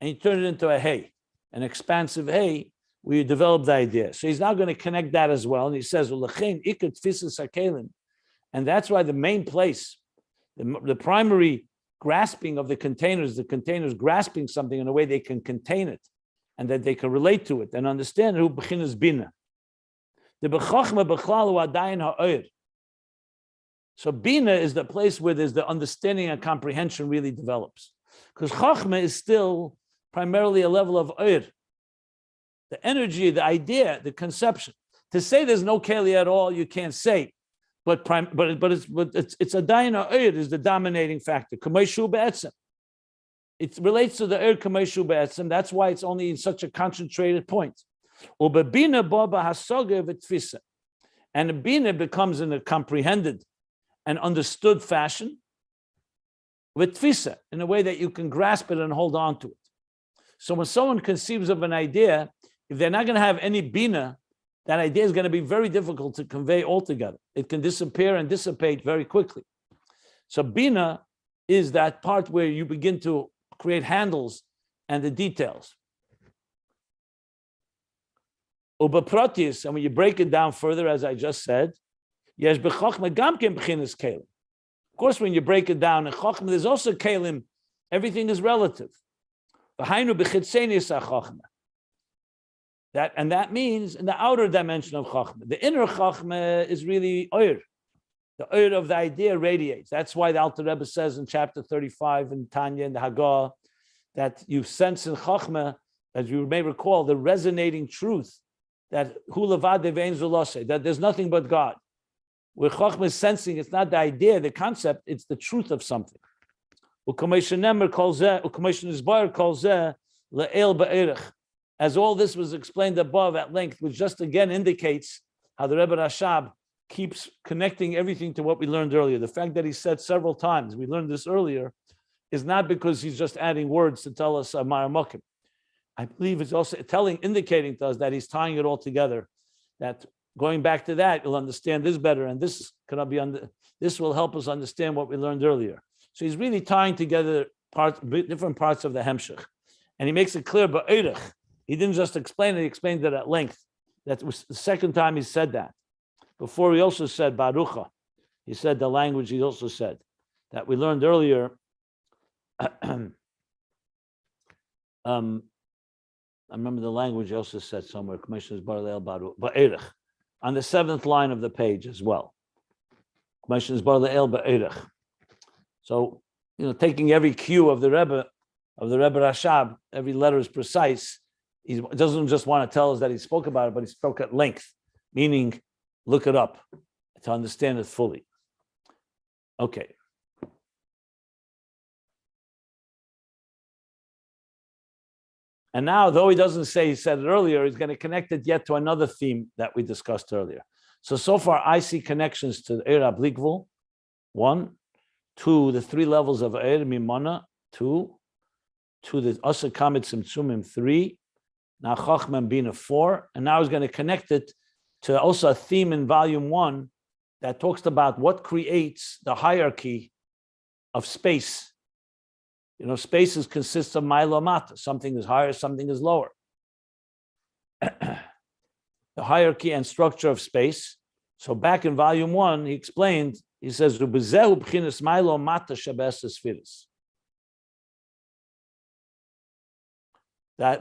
and you turn it into a Hey, an expansive Hey, where you develop the idea. So he's now going to connect that as well. And he says, and that's why the main place, the primary grasping of the containers grasping something in a way they can contain it and that they can relate to it and understand who Bechinas Bina. The Bechachma Bechlalu Adayin Ha'oir. So Bina is the place where there's the understanding and comprehension really develops. Because Chachma is still primarily a level of Oir. The energy, the idea, the conception. To say there's no Keli at all, you can't say. But it's a Dayan Oir is the dominating factor. Kameshu Be'etzem. It relates to the Oir Kameshu Be'etzem. That's why it's only in such a concentrated point. Ubebina Baba Hasoga V'tfisa. And the Bina becomes in a comprehended and understood fashion with tfisa, in a way that you can grasp it and hold on to it. So when someone conceives of an idea, if they're not going to have any bina, that idea is going to be very difficult to convey altogether. It can disappear and dissipate very quickly. So bina is that part where you begin to create handles and the details. Uba Proteus, and when you break it down further, as I just said, of course, when you break it down in Chachma, there's also Kelim. Everything is relative. That means in the outer dimension of Chachma. The inner Chachma is really Oir. The Oir of the idea radiates. That's why the Alter Rebbe says in chapter 35 in Tanya and the Hagah that you sense in Chachma, as you may recall, the resonating truth that Hu Levad Devein Zulose, that there's nothing but God. Where Chachma is sensing, it's not the idea, the concept, it's the truth of something. As all this was explained above at length, which just again indicates how the Rebbe Rashab keeps connecting everything to what we learned earlier. The fact that he said several times, we learned this earlier, is not because he's just adding words to tell us Maramokim. I believe it's also indicating to us that he's tying it all together, that going back to that, you'll understand this better, and this will help us understand what we learned earlier. So he's really tying together different parts of the Hemshech. And he makes it clear, but he didn't just explain it, he explained it at length. That was the second time he said that. Before he also said Barucha. He said the language he also said that we learned earlier. I remember the language he also said somewhere, Commissioners Barleil Baruch, Ba'erich, on the 7th line of the page as well. Commissioners Barleil Ba'erich. So, taking every cue of the Rebbe Rashab, every letter is precise. He doesn't just want to tell us that he spoke about it, but he spoke at length, meaning look it up to understand it fully. Okay. And now, though he doesn't say he said it earlier, he's going to connect it yet to another theme that we discussed earlier. So far, I see connections to the Oblique, 1, 2, the 3 levels of Mimana, 2, to the Asa Kamit Tzimtzumim, 3, now Chachma Bina, 4, and now he's going to connect it to also a theme in volume 1 that talks about what creates the hierarchy of space. Spaces consists of mylomata. Something is higher, something is lower. The hierarchy and structure of space. So back in volume 1, he explained, he says, that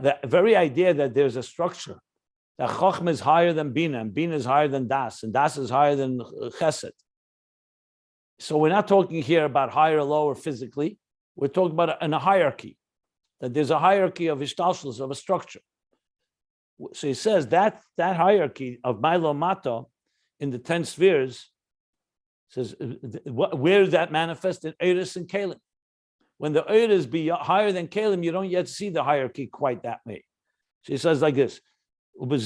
the very idea that there's a structure, that Chochmah is higher than Bina, and Bina is higher than Das, and Das is higher than Chesed. So we're not talking here about higher or lower physically. We're talking about in a hierarchy, that there's a hierarchy of Ishtalshlus, of a structure. So he says that hierarchy of Milo Mato in the 10 spheres, says, where is that manifested? Eiris and Kalim. When the Eiris be higher than Kalim, you don't yet see the hierarchy quite that way. So he says like this, in this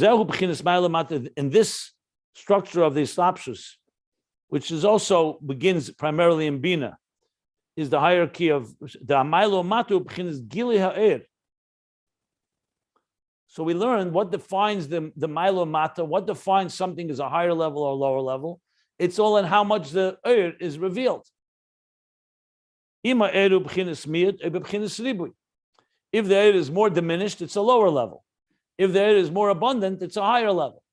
structure of the Islapshus, which is also begins primarily in Bina, is the hierarchy of the Amailo Matu B'chinas Gili Ha'er. So we learned what defines the Milo Mata, what defines something as a higher level or lower level. It's all in how much the Er is revealed. If the Er is more diminished, it's a lower level. If the Er is more abundant, it's a higher level.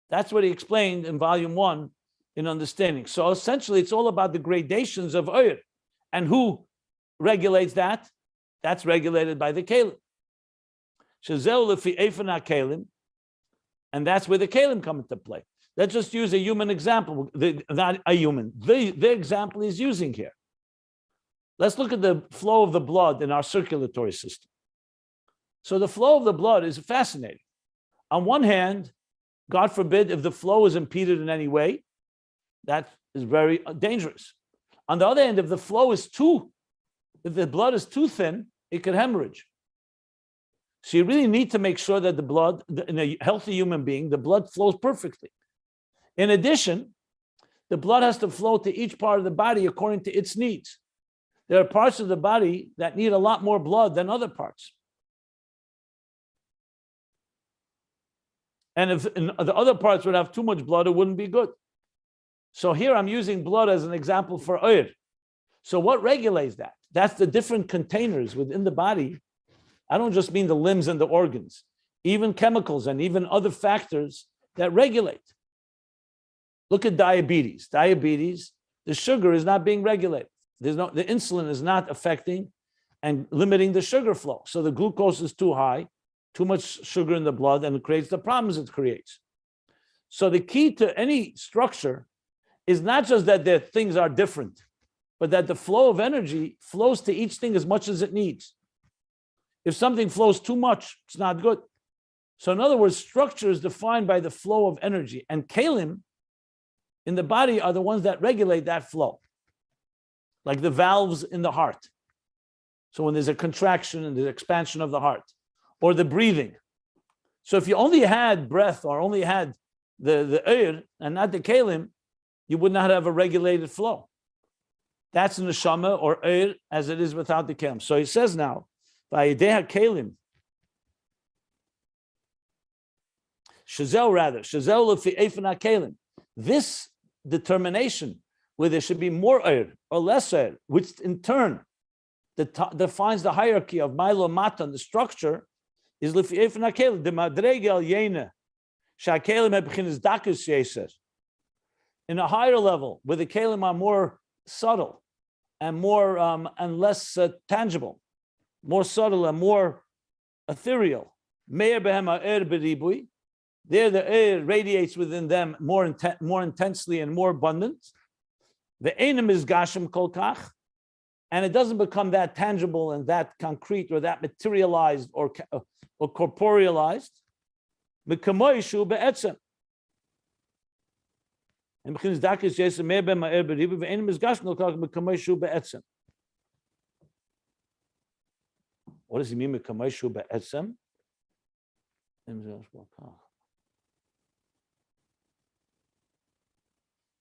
That's what he explained in volume 1 in understanding. So essentially, it's all about the gradations of Er. And who regulates that? That's regulated by the Kalim. And that's where the Kalim come into play. Let's just use a human example, not a human. The example he's using here. Let's look at the flow of the blood in our circulatory system. So the flow of the blood is fascinating. On one hand, God forbid, if the flow is impeded in any way, that is very dangerous. On the other hand, if the blood is too thin, it could hemorrhage. So you really need to make sure that the blood, in a healthy human being, the blood flows perfectly. In addition, the blood has to flow to each part of the body according to its needs. There are parts of the body that need a lot more blood than other parts. And if the other parts would have too much blood, it wouldn't be good. So here I'm using blood as an example for Oyer. So what regulates that? That's the different containers within the body. I don't just mean the limbs and the organs, even chemicals and even other factors that regulate. Look at diabetes. Diabetes, the sugar is not being regulated. The insulin is not affecting and limiting the sugar flow. So the glucose is too high, too much sugar in the blood, and it creates the problems it creates. So the key to any structure is not just that the things are different, but that the flow of energy flows to each thing as much as it needs. If something flows too much, it's not good. So in other words, structure is defined by the flow of energy, and kalim in the body are the ones that regulate that flow, like the valves in the heart. So when there's a contraction and the expansion of the heart, or the breathing. So if you only had breath or only had the air and not the kalim, you would not have a regulated flow. That's in the neshama or air as it is without the kalim. So he says now, Vayideha kalim, shazel rather, shazel lefi eifena kalim. This determination where there should be more air or less air, which in turn that defines the hierarchy of Milo Matan, the structure, is the Madregel Yena, Shakelim Ebchinis Dakus Yeser. In a higher level, where the Kalim are more subtle and more and less tangible, more subtle and more ethereal. Meir behem ha'er beribui. There the air radiates within them more intensely and more abundant. The enim is gashim kol kach, and it doesn't become that tangible and that concrete or that materialized or corporealized. Mekamoy shu be'etzem. And begins dakis yes meir behem ha'er beribui. The enim is gashim kol kach mekamoy shu be'etzem. What does he mean mekamoy shu be'etzem?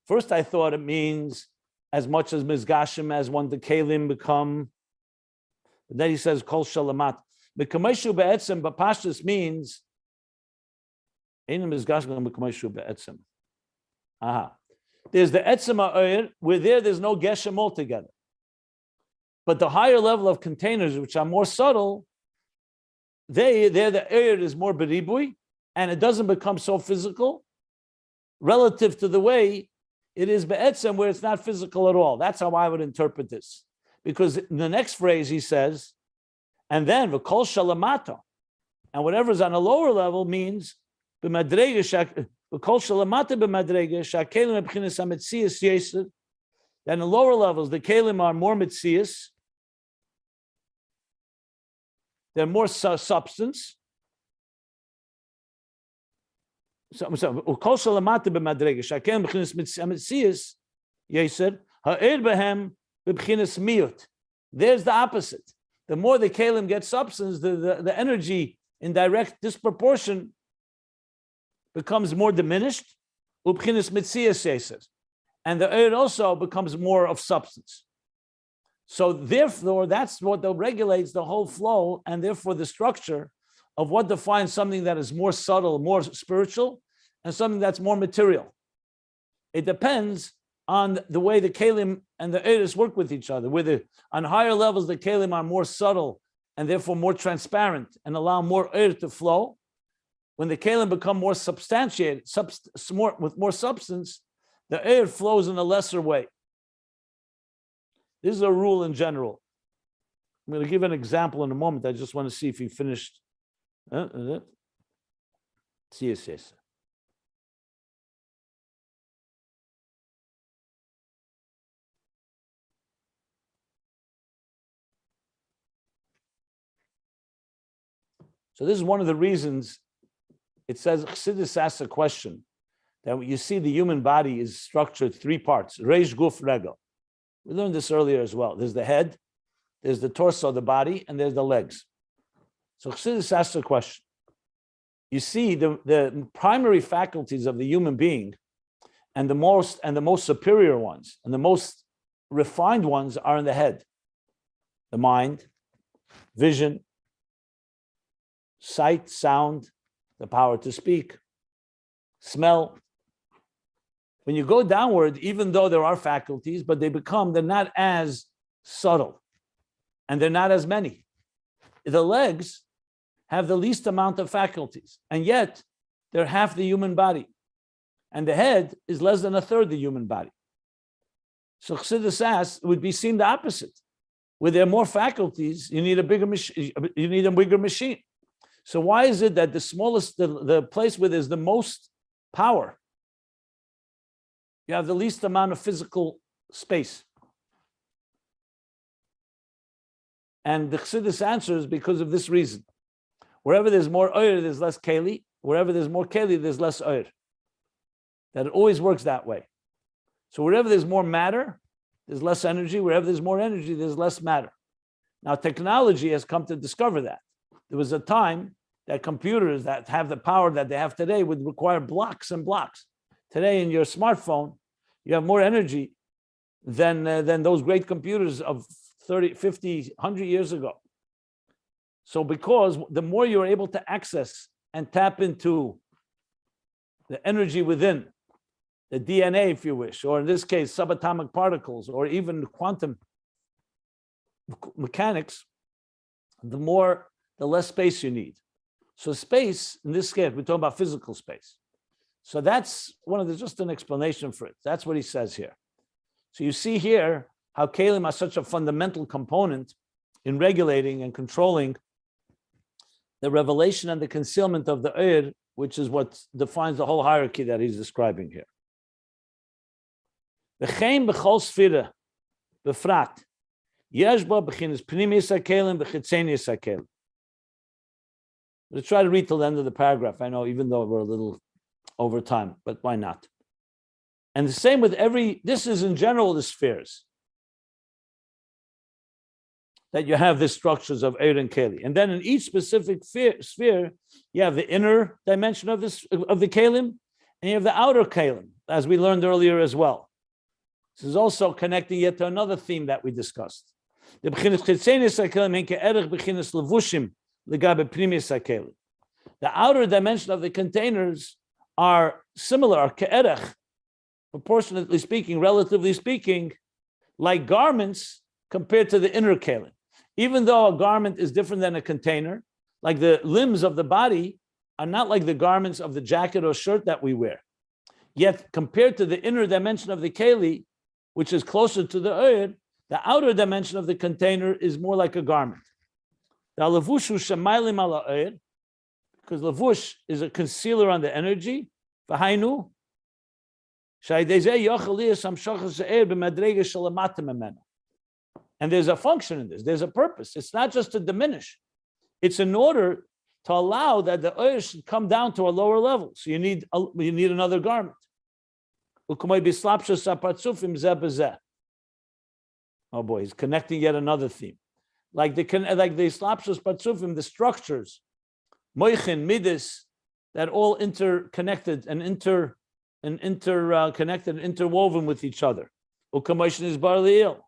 First, I thought it means as much as mizgashim as when the kelim become. But then he says kol shalamat. Mekamoishu be'etzem, but pashtus means ain't mizgashim mekamoishu be'etzem. Aha. There's the etzem ha'oyer, where there's no geshem altogether. But the higher level of containers, which are more subtle, the air is more beribui, and it doesn't become so physical relative to the way it is be'etzem, where it's not physical at all. That's how I would interpret this. Because in the next phrase he says, and then v'kol shalamata, and whatever's on a lower level means b'madrega v'kol shalamata b'madrega shakelim ebchinas hametzias yesed. Then in lower levels the kelim are more metzias. They're more substance. So, there's the opposite. The more the kelim get substance, the energy in direct disproportion becomes more diminished. And the air also becomes more of substance. So therefore, that's what regulates the whole flow, and therefore the structure of what defines something that is more subtle, more spiritual, and something that's more material. It depends on the way the kelim and the eris work with each other. On higher levels, the kelim are more subtle and therefore more transparent and allow more air to flow. When the kelim become more substantiated, with more substance, the air flows in a lesser way. This is a rule in general. I'm going to give an example in a moment. I just want to see if he finished. Yes. So this is one of the reasons it says, Chassidus asks a question, that you see the human body is structured 3 parts, reish, guf, regel. We learned this earlier as well. There's the head, there's the torso, the body, and there's the legs. So Chassidus asks a question. You see the primary faculties of the human being, and the most superior ones, and the most refined ones are in the head. The mind, vision, sight, sound, the power to speak, smell. When you go downward, even though there are faculties, but they're not as subtle, and they're not as many. The legs have the least amount of faculties, and yet they're half the human body. And the head is less than a third the human body. So Chassidus asks, it would be seen the opposite. Where there are more faculties, you need a bigger machine. So why is it that the smallest, the place where there's the most power, you have the least amount of physical space? And the Chassidus answer is because of this reason. Wherever there's more oir, there's less keli. Wherever there's more keli, there's less oir. That it always works that way. So wherever there's more matter, there's less energy. Wherever there's more energy, there's less matter. Now, technology has come to discover that. There was a time that computers that have the power that they have today would require blocks and blocks. Today, in your smartphone, you have more energy than those great computers of 30, 50, 100 years ago. So because the more you're able to access and tap into the energy within, the DNA, if you wish, or in this case, subatomic particles, or even quantum mechanics, the less space you need. So space, in this case, we're talking about physical space. So that's just an explanation for it. That's what he says here. So you see here how kelim are such a fundamental component in regulating and controlling the revelation and the concealment of the Oyer, which is what defines the whole hierarchy that he's describing here. V'chein b'chol sfira b'frat yesh bo b'chinas pnimis hakelim v'chitzenius hakelim. Let's try to read till the end of the paragraph. I know, even though we're a little over time, but why not? And the same with this is in general the spheres, that you have the structures of Oyer and Keli. And then in each specific sphere, you have the inner dimension of the Kelim, and you have the outer Kelim, as we learned earlier as well. This is also connecting yet to another theme that we discussed. The outer dimension of the containers are similar, are ke'erech, proportionately speaking, relatively speaking, like garments compared to the inner kelim. Even though a garment is different than a container, like the limbs of the body are not like the garments of the jacket or shirt that we wear. Yet compared to the inner dimension of the keli, which is closer to the Oyer, the outer dimension of the container is more like a garment. Because lavush is a concealer on the energy. And there's a function in this. There's a purpose. It's not just to diminish. It's in order to allow that the Oyer should come down to a lower level. So you need another garment. Oh boy, he's connecting yet another theme. Like the slapshus patzufim, the structures, moichin, midas, that all interconnected and interwoven with each other. Ukamoshin is barliel.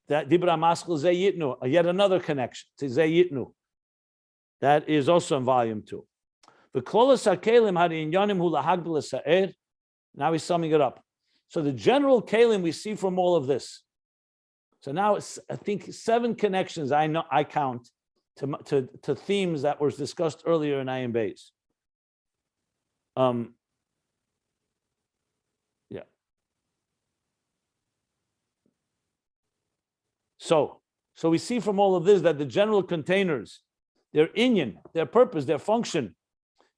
That dibra maskal zayitnu, yet another connection to zayitnu. That is also in volume 2. The klolas hakelim hadinyanim hu lahagdil sa'er. Now he's summing it up. So the general kelim we see from all of this. So now it's, I think, 7 connections I count to themes that were discussed earlier in Ayin Beis. Yeah. So we see from all of this that the general containers, their inyan, their purpose, their function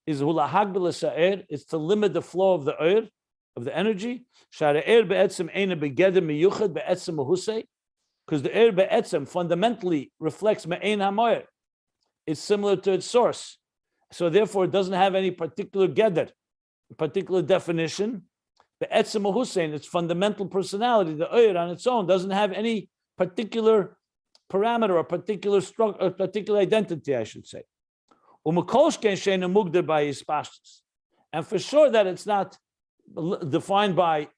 is hulahagbil sa'er. It's to limit the flow of the Oyer, of the energy. Sha'er be'etzem eina begeder miyuchad be'etzem mahusei. Because the Oyer be'etzem fundamentally reflects me'ein hamoyer. It's similar to its source. So therefore, it doesn't have any particular geder, particular definition. Be'etzem mahusei, its fundamental personality, the Oyer on its own, doesn't have any particular parameter or particular structure, or particular identity, I should say. And for sure that it's not defined by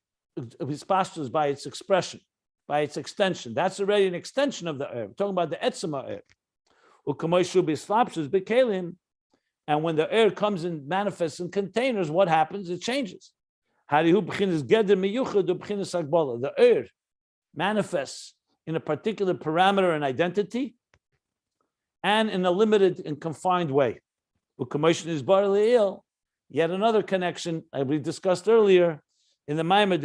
his pastures, by its expression, by its extension. That's already an extension of the Oyer. We're talking about the etzema Oyer. And when the Oyer comes and manifests in containers, what happens? It changes. The Oyer manifests in a particular parameter and identity, and in a limited and confined way. Yet another connection we discussed earlier in the Maimer,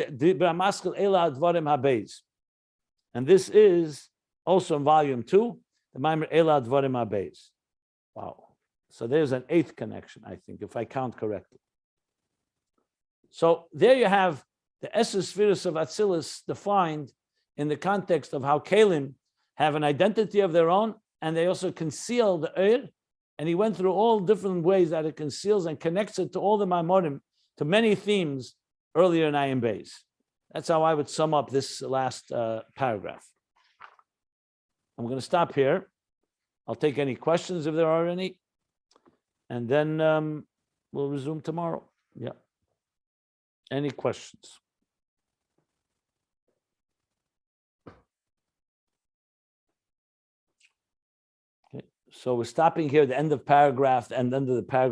and this is also in volume 2, the Maimer Ela Dvarim HaBeis. Wow. So there's an 8th connection, I think, if I count correctly. So there you have the Esser spheres of Atzilus defined in the context of how Kelim have an identity of their own, and they also conceal the Oyer. And he went through all different ways that it conceals and connects it to all the Maimorim, to many themes earlier in Ayin Beis. That's how I would sum up this last paragraph. I'm going to stop here. I'll take any questions if there are any, and then we'll resume tomorrow. Yeah. Any questions? Okay. So we're stopping here at the end of paragraph and end of the paragraph.